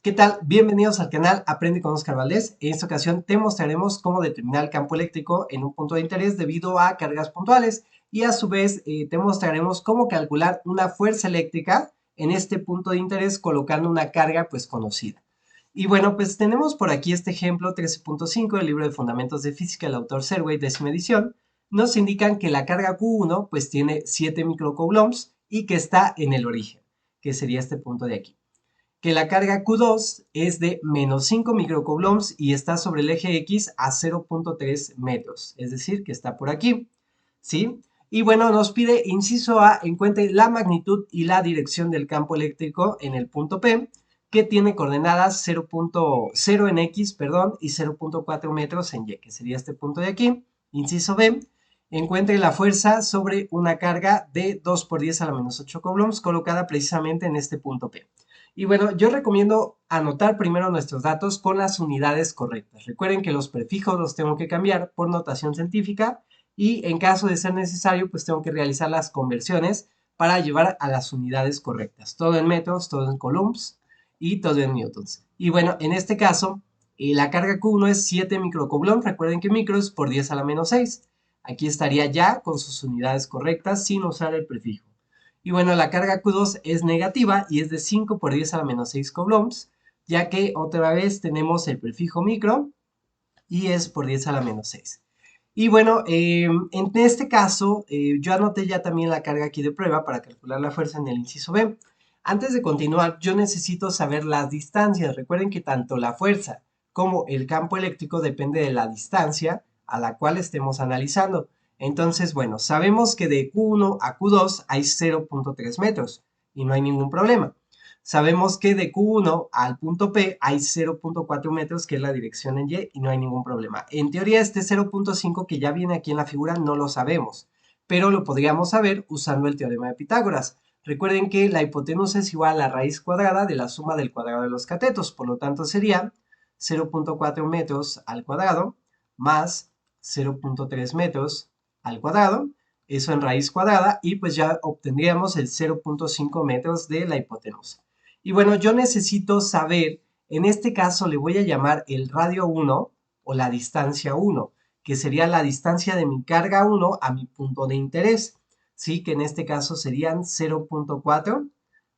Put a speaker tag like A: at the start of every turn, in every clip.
A: ¿Qué tal? Bienvenidos al canal Aprende con Oscar Valdés. En esta ocasión te mostraremos cómo determinar el campo eléctrico en un punto de interés debido a cargas puntuales y a su vez te mostraremos cómo calcular una fuerza eléctrica en este punto de interés colocando una carga pues conocida. Y bueno, pues tenemos por aquí este ejemplo 13.5 del libro de Fundamentos de Física del autor Serway, décima edición. Nos indican que la carga Q1 pues tiene 7 microcoulombs y que está en el origen, que sería este punto de aquí, que la carga Q2 es de menos 5 microcoulombs y está sobre el eje X a 0.3 metros, es decir, que está por aquí, ¿sí? Y bueno, nos pide, inciso A, encuentre la magnitud y la dirección del campo eléctrico en el punto P, que tiene coordenadas 0.0 en X, perdón, y 0.4 metros en Y, que sería este punto de aquí. Inciso B, encuentre la fuerza sobre una carga de 2 por 10 a la menos 8 coulombs colocada precisamente en este punto P. Y bueno, yo recomiendo anotar primero nuestros datos con las unidades correctas. Recuerden que los prefijos los tengo que cambiar por notación científica y en caso de ser necesario, pues tengo que realizar las conversiones para llevar a las unidades correctas. Todo en metros, todo en coulombs y todo en newtons. Y bueno, en este caso, la carga Q1 es 7 microcoulomb. Recuerden que micro es por 10 a la menos 6. Aquí estaría ya con sus unidades correctas sin usar el prefijo. Y bueno, la carga Q2 es negativa y es de 5 por 10 a la menos 6 coulombs, ya que otra vez tenemos el prefijo micro y es por 10 a la menos 6. Y bueno, en este caso, yo anoté ya también la carga aquí de prueba para calcular la fuerza en el inciso B. Antes de continuar, yo necesito saber las distancias. Recuerden que tanto la fuerza como el campo eléctrico depende de la distancia a la cual estemos analizando. Entonces, bueno, sabemos que de Q1 a Q2 hay 0.3 metros y no hay ningún problema. Sabemos que de Q1 al punto P hay 0.4 metros, que es la dirección en Y, y no hay ningún problema. En teoría, este 0.5 que ya viene aquí en la figura no lo sabemos, pero lo podríamos saber usando el teorema de Pitágoras. Recuerden que la hipotenusa es igual a la raíz cuadrada de la suma del cuadrado de los catetos, por lo tanto sería 0.4 metros al cuadrado más 0.3 metros al cuadrado, eso en raíz cuadrada, y pues ya obtendríamos el 0.5 metros de la hipotenusa. Y bueno, yo necesito saber, en este caso le voy a llamar el radio 1 o la distancia 1, que sería la distancia de mi carga 1 a mi punto de interés, ¿sí? Que en este caso serían 0.4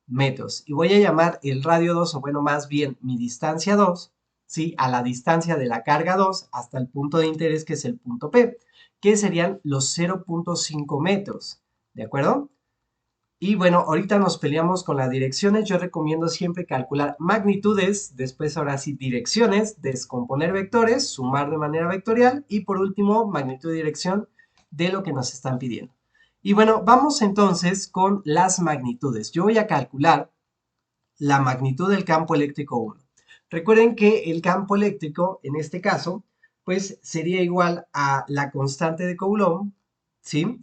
A: metros. Y voy a llamar el radio 2, o bueno, más bien mi distancia 2, ¿sí? A la distancia de la carga 2 hasta el punto de interés, que es el punto P, que serían los 0.5 metros, ¿de acuerdo? Y bueno, ahorita nos peleamos con las direcciones. Yo recomiendo siempre calcular magnitudes, después ahora sí direcciones, descomponer vectores, sumar de manera vectorial y por último magnitud y dirección de lo que nos están pidiendo. Y bueno, vamos entonces con las magnitudes. Yo voy a calcular la magnitud del campo eléctrico 1. Recuerden que el campo eléctrico, en este caso, pues sería igual a la constante de Coulomb, ¿sí?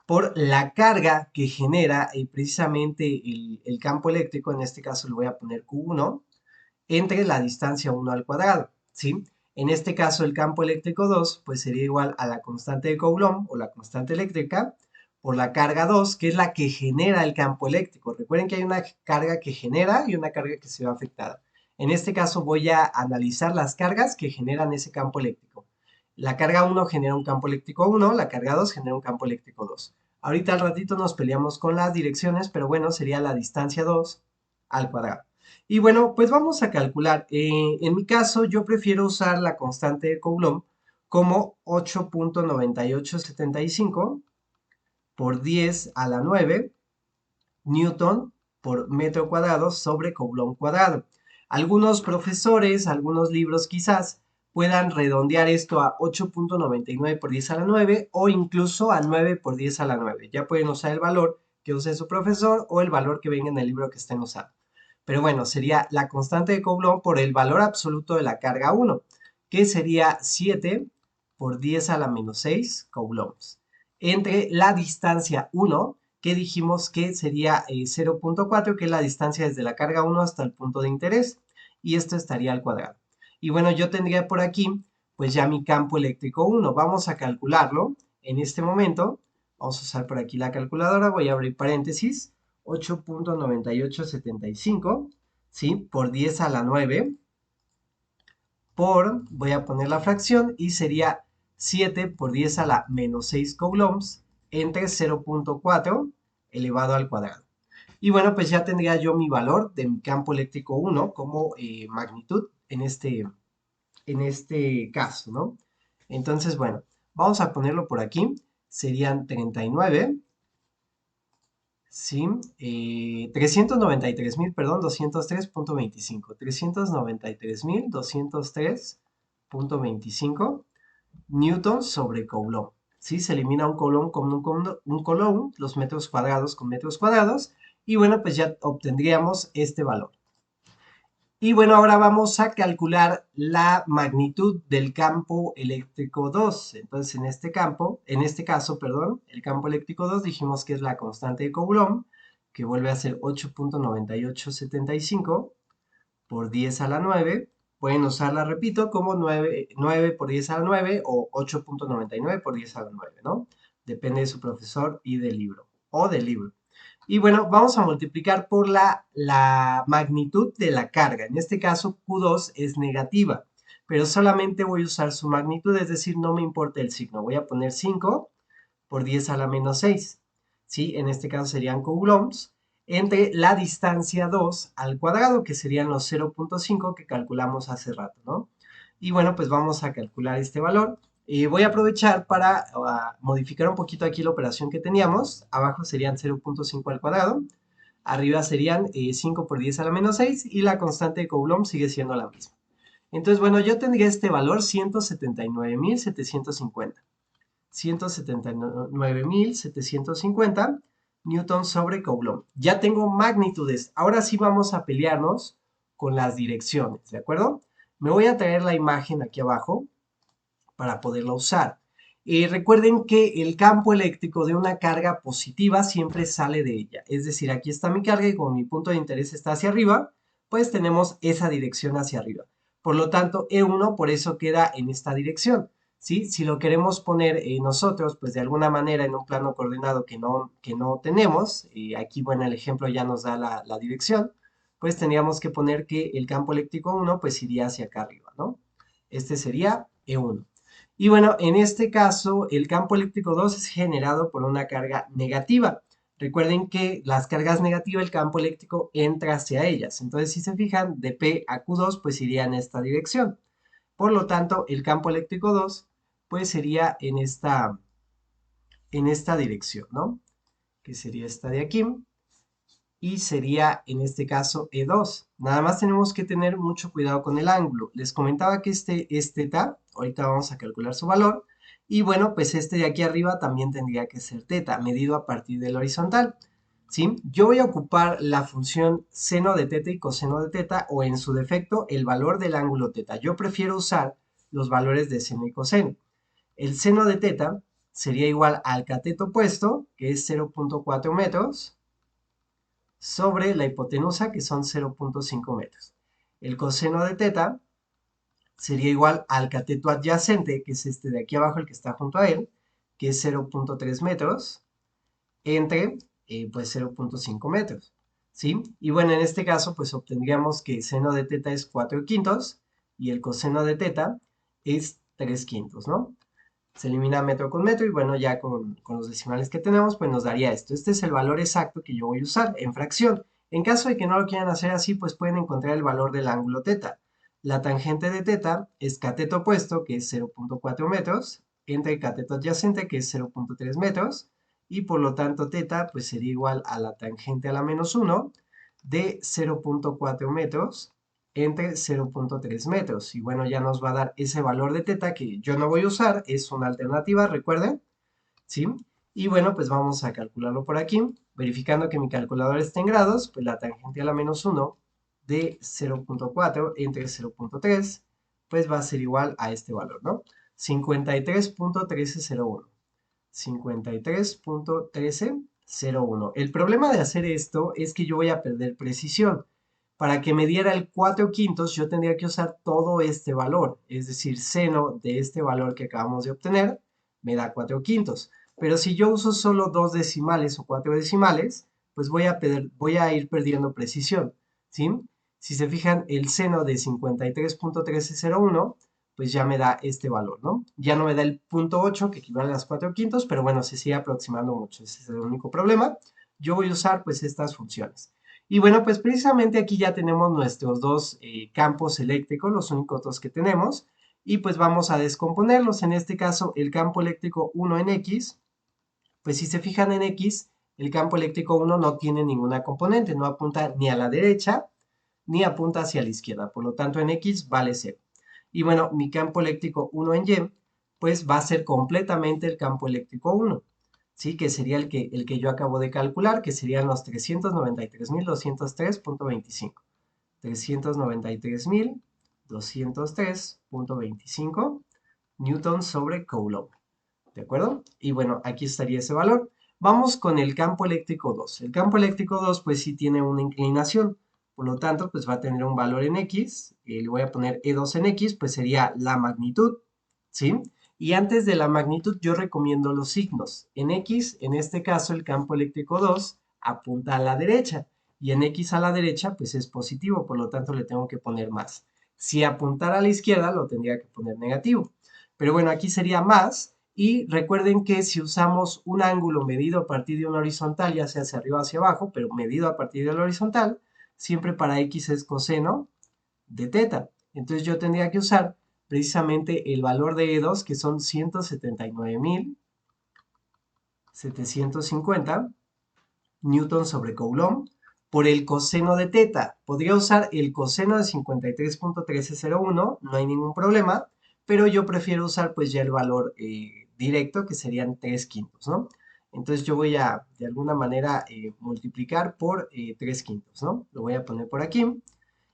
A: Por la carga que genera precisamente el campo eléctrico, en este caso le voy a poner Q1, entre la distancia 1 al cuadrado, ¿sí? En este caso el campo eléctrico 2, pues sería igual a la constante de Coulomb o la constante eléctrica por la carga 2, que es la que genera el campo eléctrico. Recuerden que hay una carga que genera y una carga que se ve afectada. En este caso voy a analizar las cargas que generan ese campo eléctrico. La carga 1 genera un campo eléctrico 1, la carga 2 genera un campo eléctrico 2. Ahorita al ratito nos peleamos con las direcciones, pero bueno, sería la distancia 2 al cuadrado. Y bueno, pues vamos a calcular. En mi caso, yo prefiero usar la constante de Coulomb como 8.9875 por 10 a la 9 Newton por metro cuadrado sobre Coulomb cuadrado. Algunos profesores, algunos libros quizás puedan redondear esto a 8.99 por 10 a la 9 o incluso a 9 por 10 a la 9. Ya pueden usar el valor que use su profesor o el valor que venga en el libro que estén usando. Pero bueno, sería la constante de Coulomb por el valor absoluto de la carga 1, que sería 7 por 10 a la menos 6 coulombs, entre la distancia 1, que dijimos que sería 0.4, que es la distancia desde la carga 1 hasta el punto de interés, y esto estaría al cuadrado. Y bueno, yo tendría por aquí, pues ya mi campo eléctrico 1. Vamos a calcularlo en este momento. Vamos a usar por aquí la calculadora, voy a abrir paréntesis, 8.9875, ¿sí? Por 10 a la 9 por, voy a poner la fracción, y sería 7 por 10 a la menos 6 coulombs entre 0.4 elevado al cuadrado. Y bueno, pues ya tendría yo mi valor de mi campo eléctrico 1 como magnitud en este caso, ¿no? Entonces, bueno, vamos a ponerlo por aquí. Serían 39, ¿sí? 393.000, perdón, 203.25. 393.203.25 newtons sobre coulomb. ¿Sí? Se elimina un coulomb con un coulomb, los metros cuadrados con metros cuadrados, y bueno, pues ya obtendríamos este valor. Y bueno, ahora vamos a calcular la magnitud del campo eléctrico 2. Entonces, en este caso, perdón, el campo eléctrico 2 dijimos que es la constante de Coulomb, que vuelve a ser 8.9875 por 10 a la 9. Pueden usarla, repito, como 9 por 10 a la 9 o 8.99 por 10 a la 9, ¿no? Depende de su profesor y del libro, o del libro. Y bueno, vamos a multiplicar por la magnitud de la carga. En este caso, Q2 es negativa, pero solamente voy a usar su magnitud, es decir, no me importa el signo. Voy a poner 5 por 10 a la menos 6. ¿Sí? En este caso serían coulombs entre la distancia 2 al cuadrado, que serían los 0.5 que calculamos hace rato, ¿no? Y bueno, pues vamos a calcular este valor. Voy a aprovechar para modificar un poquito aquí la operación que teníamos. Abajo serían 0.5 al cuadrado. Arriba serían 5 por 10 a la menos 6 y la constante de Coulomb sigue siendo la misma. Entonces, bueno, yo tendría este valor 179.750. 179.750 newtons sobre Coulomb. Ya tengo magnitudes. Ahora sí vamos a pelearnos con las direcciones, ¿de acuerdo? Me voy a traer la imagen aquí abajo para poderla usar. Recuerden que el campo eléctrico de una carga positiva siempre sale de ella. Es decir, aquí está mi carga y como mi punto de interés está hacia arriba, pues tenemos esa dirección hacia arriba. Por lo tanto, E1 por eso queda en esta dirección. ¿Sí? Si lo queremos poner nosotros, pues de alguna manera en un plano coordenado que no tenemos, aquí, bueno, el ejemplo ya nos da la dirección, pues tendríamos que poner que el campo eléctrico 1 pues iría hacia acá arriba, ¿no? Este sería E1. Y bueno, en este caso, el campo eléctrico 2 es generado por una carga negativa. Recuerden que las cargas negativas, el campo eléctrico entra hacia ellas. Entonces, si se fijan, de P a Q2, pues iría en esta dirección. Por lo tanto, el campo eléctrico 2, pues sería en esta dirección, ¿no? Que sería esta de aquí. Y sería en este caso E2. Nada más tenemos que tener mucho cuidado con el ángulo. Les comentaba que este es teta, ahorita vamos a calcular su valor, y bueno, pues este de aquí arriba también tendría que ser teta, medido a partir del horizontal, ¿sí? Yo voy a ocupar la función seno de teta y coseno de teta, o en su defecto, el valor del ángulo teta. Yo prefiero usar los valores de seno y coseno. El seno de teta sería igual al cateto opuesto, que es 0.4 metros, sobre la hipotenusa, que son 0.5 metros. El coseno de teta sería igual al cateto adyacente, que es este de aquí abajo, el que está junto a él, que es 0.3 metros, entre pues 0.5 metros. ¿Sí? Y bueno, en este caso, pues obtendríamos que el seno de teta es 4 quintos y el coseno de teta es 3 quintos, ¿no? Se elimina metro con metro y bueno, ya con los decimales que tenemos, pues nos daría esto. Este es el valor exacto que yo voy a usar en fracción. En caso de que no lo quieran hacer así, pues pueden encontrar el valor del ángulo teta. La tangente de teta es cateto opuesto, que es 0.4 metros, entre el cateto adyacente, que es 0.3 metros, y por lo tanto teta pues sería igual a la tangente a la menos 1 de 0.4 metros entre 0.3 metros. Y bueno, ya nos va a dar ese valor de teta que yo no voy a usar, es una alternativa, recuerden, ¿sí? Y bueno, pues vamos a calcularlo por aquí, verificando que mi calculador esté en grados, pues la tangente a la menos 1 de 0.4 entre 0.3, pues va a ser igual a este valor, ¿no? 53.1301. 53.1301. El problema de hacer esto es que yo voy a perder precisión. Para que me diera el 4 quintos, yo tendría que usar todo este valor, es decir, seno de este valor que acabamos de obtener, me da 4 quintos. Pero si yo uso solo 2 decimales o 4 decimales, pues voy a ir perdiendo precisión, ¿sí? Si se fijan, el seno de 53.1301, pues ya me da este valor, ¿no? Ya no me da el punto 8, que equivale a las 4 quintos, pero bueno, se sigue aproximando mucho, ese es el único problema. Yo voy a usar pues estas funciones. Y bueno, pues precisamente aquí ya tenemos nuestros dos campos eléctricos, los únicos dos que tenemos, y pues vamos a descomponerlos. En este caso, el campo eléctrico 1 en X, pues si se fijan en X, el campo eléctrico 1 no tiene ninguna componente, no apunta ni a la derecha, ni apunta hacia la izquierda, por lo tanto en X vale 0. Y bueno, mi campo eléctrico 1 en Y, pues va a ser completamente el campo eléctrico 1, ¿sí? Que sería el que yo acabo de calcular, que serían los 393.203.25. 393.203.25 newton sobre coulomb. ¿De acuerdo? Y bueno, aquí estaría ese valor. Vamos con el campo eléctrico 2. El campo eléctrico 2 pues sí tiene una inclinación. Por lo tanto, pues va a tener un valor en X. Le voy a poner E2 en X, pues sería la magnitud. ¿Sí? Y antes de la magnitud yo recomiendo los signos. En X, en este caso, el campo eléctrico 2 apunta a la derecha. Y en X a la derecha, pues es positivo. Por lo tanto, le tengo que poner más. Si apuntara a la izquierda, lo tendría que poner negativo. Pero bueno, aquí sería más. Y recuerden que si usamos un ángulo medido a partir de una horizontal, ya sea hacia arriba o hacia abajo, pero medido a partir de la horizontal, siempre para X es coseno de teta. Entonces yo tendría que usar precisamente el valor de E2, que son 179.750 newton sobre coulomb, por el coseno de teta. Podría usar el coseno de 53.1301, no hay ningún problema, pero yo prefiero usar pues ya el valor directo, que serían 3 quintos, ¿no? Entonces yo voy a, de alguna manera, multiplicar por 3 quintos, ¿no? Lo voy a poner por aquí.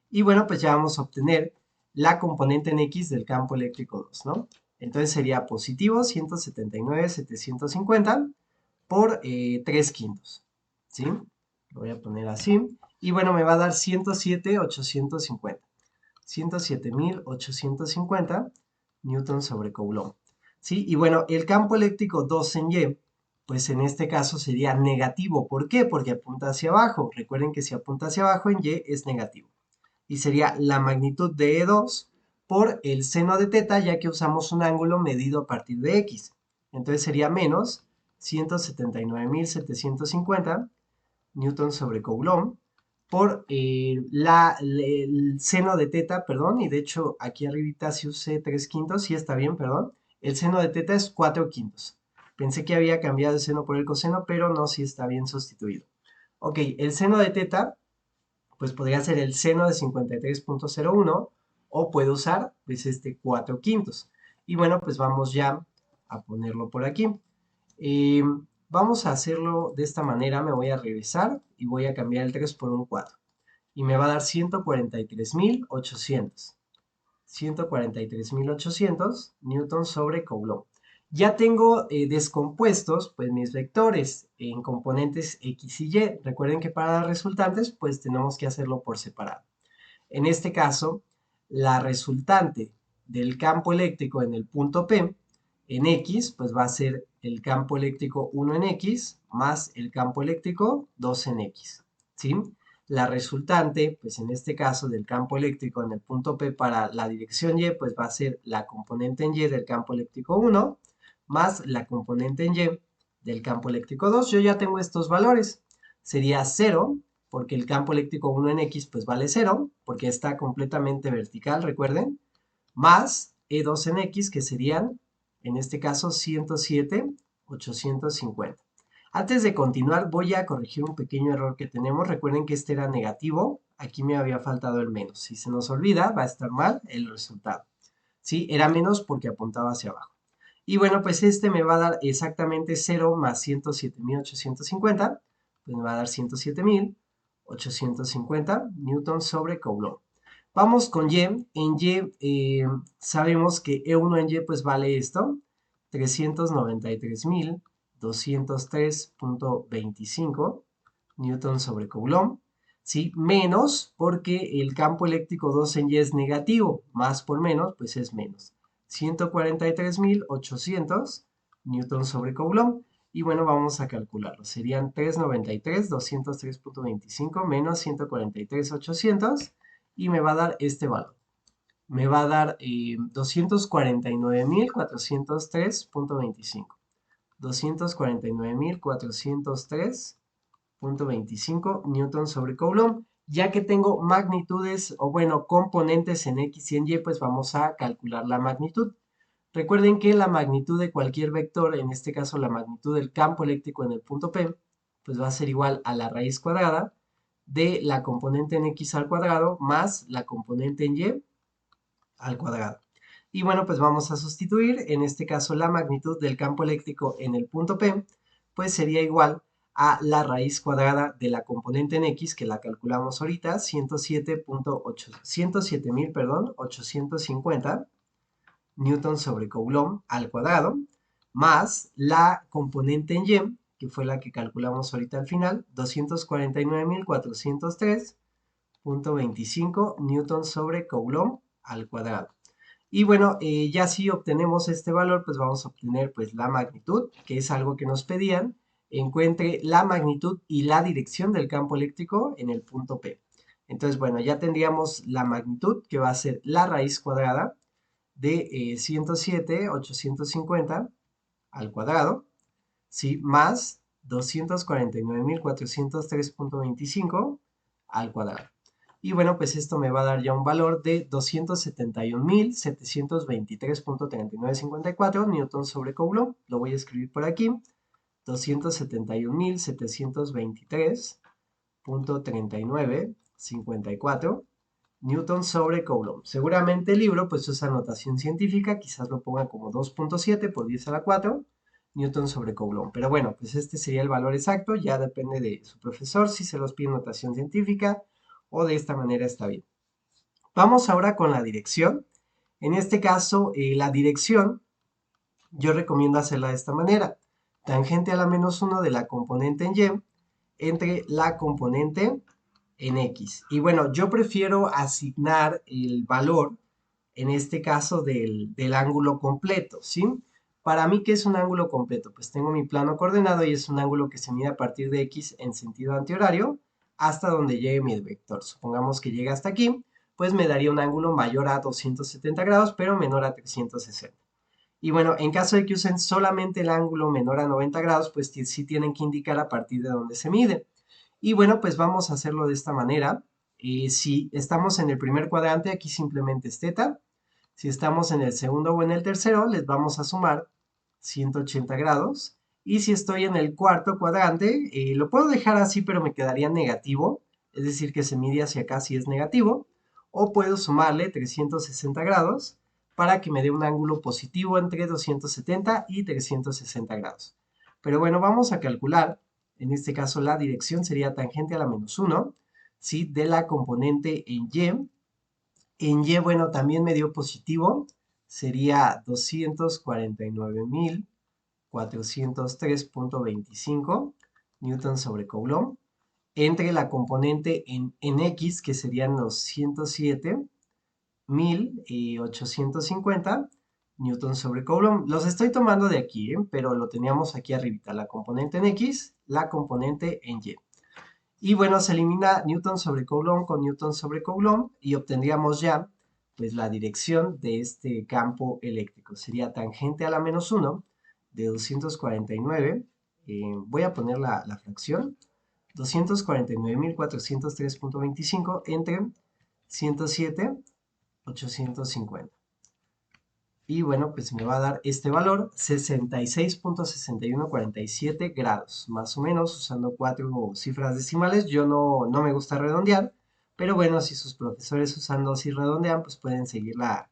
A: Y bueno, pues ya vamos a obtener la componente en X del campo eléctrico 2, ¿no? Entonces sería positivo 179.750 por 3 quintos, ¿sí? Lo voy a poner así. Y bueno, me va a dar 107.850. 107.850 newton sobre coulomb, ¿sí? Y bueno, el campo eléctrico 2 en Y, pues en este caso sería negativo. ¿Por qué? Porque apunta hacia abajo. Recuerden que si apunta hacia abajo en Y es negativo. Y sería la magnitud de E2 por el seno de teta, ya que usamos un ángulo medido a partir de X. Entonces sería menos 179.750 newton sobre coulomb por el seno de teta, perdón, y de hecho aquí arribita si usé 3 quintos, sí está bien, perdón. El seno de teta es 4 quintos. Pensé que había cambiado el seno por el coseno, pero no, sí está bien sustituido. Ok, el seno de teta, pues podría ser el seno de 53.01 o puedo usar pues este 4 quintos. Y bueno, pues vamos ya a ponerlo por aquí. Eh, Vamos a hacerlo de esta manera, me voy a regresar y voy a cambiar el 3 por un 4. Y me va a dar 143.800. 143.800 newton sobre coulomb. Ya tengo descompuestos pues mis vectores en componentes X y Y. Recuerden que para las resultantes pues tenemos que hacerlo por separado. En este caso, la resultante del campo eléctrico en el punto P en X, pues va a ser el campo eléctrico 1 en X más el campo eléctrico 2 en X, ¿sí? La resultante, pues en este caso del campo eléctrico en el punto P para la dirección Y, pues va a ser la componente en Y del campo eléctrico 1 más la componente en Y del campo eléctrico 2. Yo ya tengo estos valores. Sería 0, porque el campo eléctrico 1 en X pues vale 0, porque está completamente vertical, recuerden, más E2 en X, que serían, en este caso, 107.850. Antes de continuar, voy a corregir un pequeño error que tenemos. Recuerden que este era negativo, aquí me había faltado el menos. Si se nos olvida, va a estar mal el resultado. ¿Sí? Era menos porque apuntaba hacia abajo. Y bueno, pues este me va a dar exactamente 0 más 107.850, pues me va a dar 107.850 newton sobre coulomb. Vamos con Y. En Y sabemos que E1 en Y pues vale esto, 393.203.25 newton sobre coulomb, ¿sí? Menos porque el campo eléctrico 2 en Y es negativo, más por menos pues es menos. 143.800 newton sobre coulomb. Y bueno, vamos a calcularlo. Serían 393, 203.25 menos 143.800. y me va a dar este valor. Me va a dar 249.403.25. 249.403.25 newton sobre coulomb. Ya que tengo magnitudes, o bueno, componentes en X y en Y, pues vamos a calcular la magnitud. Recuerden que la magnitud de cualquier vector, en este caso la magnitud del campo eléctrico en el punto P, pues va a ser igual a la raíz cuadrada de la componente en X al cuadrado más la componente en Y al cuadrado. Y bueno, pues vamos a sustituir, en este caso la magnitud del campo eléctrico en el punto P, pues sería igual a la raíz cuadrada de la componente en X, que la calculamos ahorita, 107.850 newton sobre coulomb al cuadrado, más la componente en Y, que fue la que calculamos ahorita al final, 249.403.25 newton sobre coulomb al cuadrado. Y bueno, ya si obtenemos este valor, pues vamos a obtener pues la magnitud, que es algo que nos pedían. Encuentre la magnitud y la dirección del campo eléctrico en el punto P. Entonces, bueno, ya tendríamos la magnitud, que va a ser la raíz cuadrada de 107.850 al cuadrado, ¿sí? Más 249.403.25 al cuadrado. Y bueno, pues esto me va a dar ya un valor de 271.723.3954 newton sobre coulomb. Lo voy a escribir por aquí. 271.723.3954 newton sobre coulomb. Seguramente el libro pues usa notación científica, quizás lo ponga como 2.7 por 10 a la 4 newton sobre coulomb. Pero bueno, pues este sería el valor exacto, ya depende de su profesor si se los pide notación científica o de esta manera está bien. Vamos ahora con la dirección. En este caso, la dirección yo recomiendo hacerla de esta manera. Tangente a la menos 1 de la componente en Y entre la componente en X. Y bueno, yo prefiero asignar el valor, en este caso, del ángulo completo, ¿sí? Para mí, ¿qué es un ángulo completo? Pues tengo mi plano coordenado y es un ángulo que se mide a partir de X en sentido antihorario hasta donde llegue mi vector. Supongamos que llega hasta aquí, pues me daría un ángulo mayor a 270 grados, pero menor a 360. Y bueno, en caso de que usen solamente el ángulo menor a 90 grados, pues sí tienen que indicar a partir de donde se mide. Y bueno, pues vamos a hacerlo de esta manera. Si estamos en el primer cuadrante, aquí simplemente es teta. Si estamos en el segundo o en el tercero, les vamos a sumar 180 grados. Y si estoy en el cuarto cuadrante, lo puedo dejar así, pero me quedaría negativo. Es decir, que se mide hacia acá si es negativo. O puedo sumarle 360 grados para que me dé un ángulo positivo entre 270 y 360 grados. Pero bueno, vamos a calcular. En este caso, la dirección sería tangente a la menos 1, ¿sí? De la componente en Y. En Y, bueno, también me dio positivo, sería 249.403.25 newton sobre coulomb, entre la componente en X, que serían los 107.850 newton sobre coulomb. Los estoy tomando de aquí, pero lo teníamos aquí arribita, la componente en X, la componente en Y. Y bueno, se elimina newton sobre coulomb con newton sobre coulomb y obtendríamos ya pues la dirección de este campo eléctrico. Sería tangente a la menos 1 de 249, voy a poner la fracción, 249.403.25 entre 107.850. Y bueno, pues me va a dar este valor, 66.6147 grados, más o menos, usando 4 cifras decimales. Yo no me gusta redondear, pero bueno, si sus profesores usan 2 y redondean, pues pueden seguir la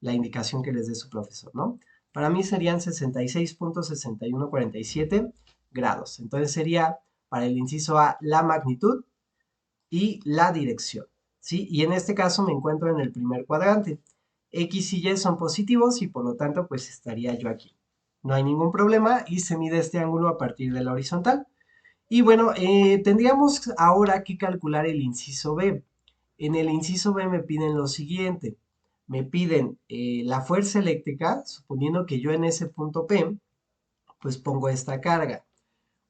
A: indicación que les dé su profesor, ¿no? Para mí serían 66.6147 grados. Entonces sería, para el inciso A, la magnitud y la dirección, ¿sí? Y en este caso me encuentro en el primer cuadrante. X y Y son positivos y por lo tanto pues estaría yo aquí. No hay ningún problema y se mide este ángulo a partir de la horizontal. Y bueno, tendríamos ahora que calcular el inciso B. En el inciso B me piden lo siguiente. Me piden la fuerza eléctrica, suponiendo que yo en ese punto P, pues pongo esta carga.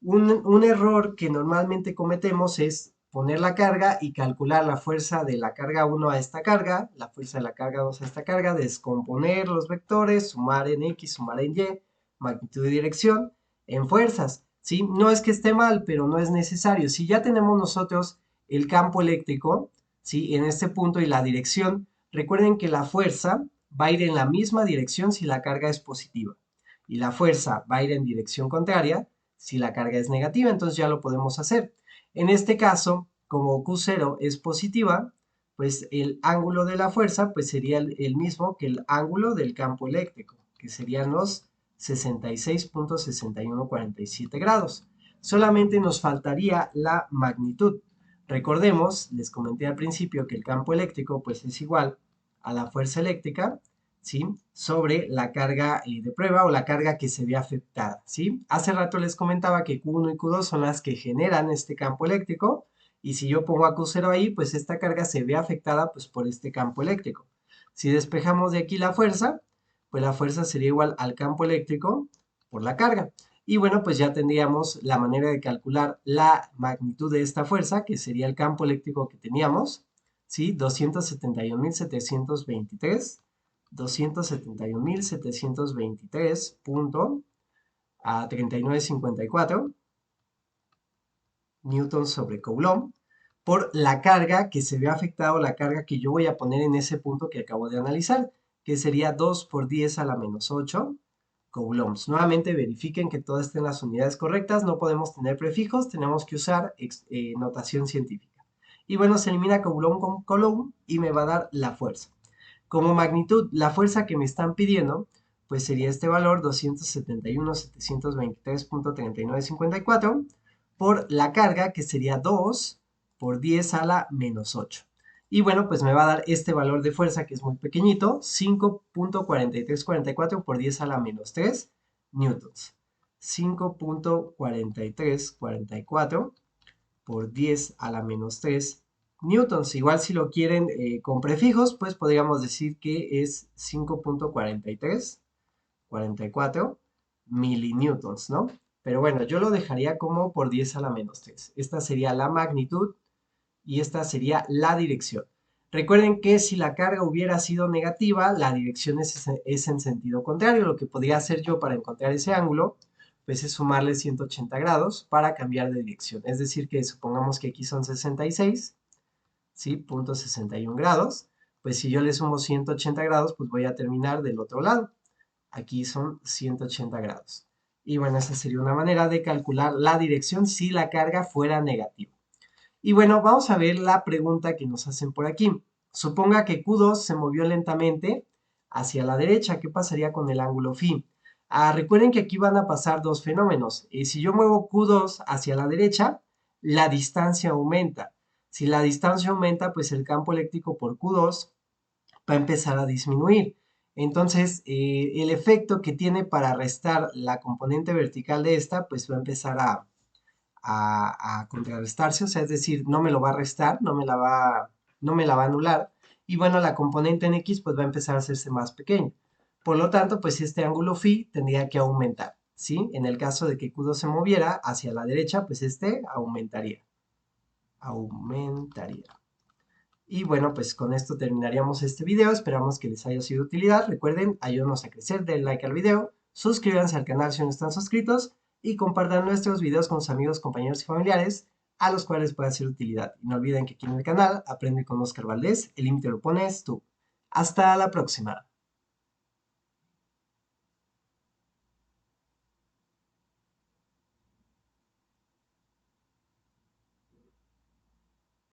A: Un error que normalmente cometemos es poner la carga y calcular la fuerza de la carga 1 a esta carga, la fuerza de la carga 2 a esta carga, descomponer los vectores, sumar en X, sumar en Y, magnitud y dirección, en fuerzas, ¿sí? No es que esté mal, pero no es necesario. Si ya tenemos nosotros el campo eléctrico, ¿sí? En este punto y la dirección, recuerden que la fuerza va a ir en la misma dirección si la carga es positiva y la fuerza va a ir en dirección contraria si la carga es negativa, entonces ya lo podemos hacer. En este caso, como Q0 es positiva, pues el ángulo de la fuerza pues sería el mismo que el ángulo del campo eléctrico, que serían los 66.6147 grados. Solamente nos faltaría la magnitud. Recordemos, les comenté al principio que el campo eléctrico pues es igual a la fuerza eléctrica, ¿sí? Sobre la carga de prueba o la carga que se ve afectada, ¿sí? Hace rato les comentaba que Q1 y Q2 son las que generan este campo eléctrico y si yo pongo a Q0 ahí, pues esta carga se ve afectada pues por este campo eléctrico. Si despejamos de aquí la fuerza, pues la fuerza sería igual al campo eléctrico por la carga. Y bueno, pues ya tendríamos la manera de calcular la magnitud de esta fuerza, que sería el campo eléctrico que teníamos, ¿sí? 271.723.3954 newtons sobre coulomb por la carga que se ve afectada o la carga que yo voy a poner en ese punto que acabo de analizar, que sería 2 por 10 a la menos 8 coulombs. Nuevamente verifiquen que todas estén las unidades correctas, no podemos tener prefijos, tenemos que usar notación científica. Y bueno, se elimina coulomb con coulomb y me va a dar la fuerza. Como magnitud, la fuerza que me están pidiendo, pues sería este valor 271.723.3954 por la carga que sería 2 por 10 a la menos 8. Y bueno, pues me va a dar este valor de fuerza que es muy pequeñito, 5.4344 por 10 a la menos 3 newtons. 5.4344 por 10 a la menos 3 newtons. Igual si lo quieren con prefijos, pues podríamos decir que es 5.4344 milinewtons, ¿no? Pero bueno, yo lo dejaría como por 10 a la menos 3. Esta sería la magnitud y esta sería la dirección. Recuerden que si la carga hubiera sido negativa, la dirección es en sentido contrario. Lo que podría hacer yo para encontrar ese ángulo, pues es sumarle 180 grados para cambiar de dirección. Es decir, que supongamos que aquí son 66, ¿sí? Punto 61 grados. Pues si yo le sumo 180 grados, pues voy a terminar del otro lado. Aquí son 180 grados. Y bueno, esa sería una manera de calcular la dirección si la carga fuera negativa. Y bueno, vamos a ver la pregunta que nos hacen por aquí. Suponga que Q2 se movió lentamente hacia la derecha. ¿Qué pasaría con el ángulo phi? Recuerden que aquí van a pasar dos fenómenos. Si yo muevo Q2 hacia la derecha, la distancia aumenta. Si la distancia aumenta, pues el campo eléctrico por Q2 va a empezar a disminuir. Entonces, el efecto que tiene para restar la componente vertical de esta, pues va a empezar a contrarrestarse, o sea, es decir, no me lo va a restar, no me la va a anular, y bueno, la componente en X pues va a empezar a hacerse más pequeña. Por lo tanto, pues este ángulo phi tendría que aumentar, ¿sí? En el caso de que Q2 se moviera hacia la derecha, pues este aumentaría. Y bueno, pues con esto terminaríamos este video, esperamos que les haya sido de utilidad. Recuerden, ayúdanos a crecer, den like al video, suscríbanse al canal si no están suscritos y compartan nuestros videos con sus amigos, compañeros y familiares a los cuales pueda ser de utilidad. Y no olviden que aquí en el canal Aprende con Oscar Valdés, el límite lo pones tú. Hasta la próxima.